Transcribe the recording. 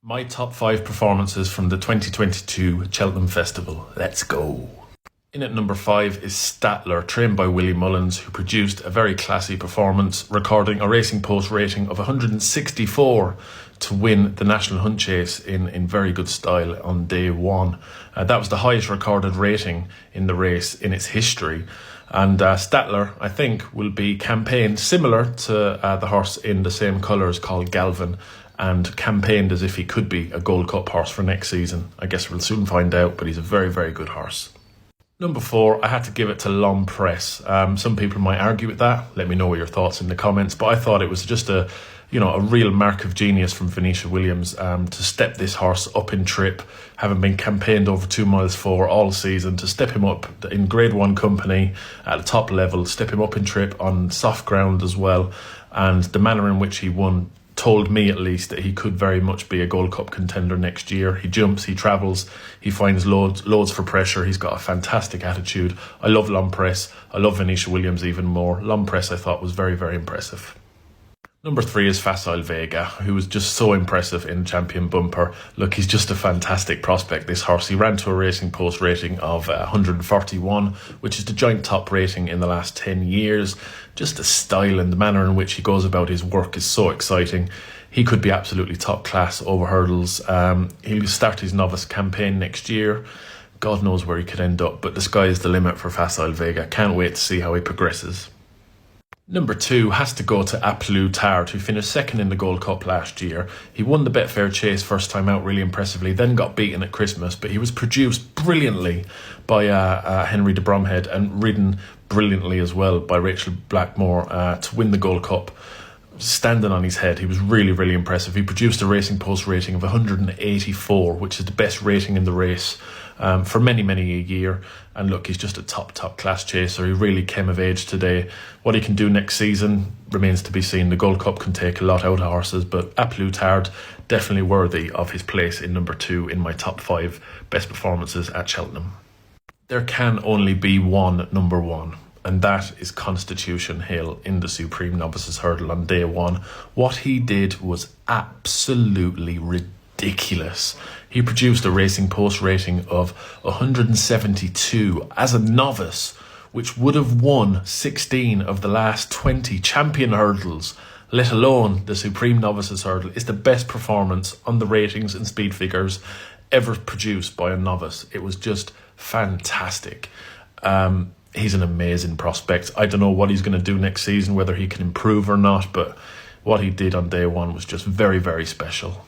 My top 5 performances from the 2022 Cheltenham Festival. Let's go. In at number 5 is STATTLER, trained by Willie Mullins, who produced a very classy performance, recording a Racing Post rating of 164 to win the National Hunt Chase in very good style on day one. That was the highest recorded rating in the race in its history. And STATTLER, I think, will be campaigned similar to the horse in the same colours called Galvin, and campaigned as if he could be a Gold Cup horse for next season. I guess we'll soon find out, but he's a very, very good horse. Number 4, I had to give it to Presse. Some people might argue with that. Let me know what your thoughts in the comments. But I thought it was just a real mark of genius from Venetia Williams to step this horse up in trip, having been campaigned over 2 miles 4 all season, to step him up in Grade 1 company at the top level, step him up in trip on soft ground as well. And the manner in which he won told me at least that he could very much be a Gold Cup contender next year. He jumps, he travels, he finds loads for pressure. He's got a fantastic attitude. I love Presse. I love Venetia Williams even more. Presse I thought was very, very impressive. Number 3 is Facile Vega, who was just so impressive in Champion Bumper. Look, he's just a fantastic prospect, this horse. He ran to a Racing Post rating of 141, which is the joint top rating in the last 10 years. Just the style and the manner in which he goes about his work is so exciting. He could be absolutely top class over hurdles. He'll start his novice campaign next year. God knows where he could end up, but the sky is the limit for Facile Vega. Can't wait to see how he progresses. Number 2 has to go to STATTLER, who finished second in the Gold Cup last year. He won the Betfair Chase first time out really impressively, then got beaten at Christmas, but he was produced brilliantly by Henry de Bromhead and ridden brilliantly as well by Rachel Blackmore to win the Gold Cup. Standing on his head, he was really, really impressive. He produced a Racing Post rating of 184, which is the best rating in the race for many a year. And look, he's just a top class chaser. He really came of age today. What he can do next season remains to be seen. The Gold Cup can take a lot out of horses, but STATTLER definitely worthy of his place in number 2 in my top 5 best performances at Cheltenham. There can only be one number 1, and that is Constitution Hill in the Supreme Novices Hurdle on day 1. What he did was absolutely ridiculous. He produced a Racing Post rating of 172 as a novice, which would have won 16 of the last 20 champion hurdles, let alone the Supreme Novices Hurdle. Is the best performance on the ratings and speed figures ever produced by a novice. It was just fantastic. He's an amazing prospect. I don't know what he's going to do next season, whether he can improve or not, but what he did on day 1 was just very, very special.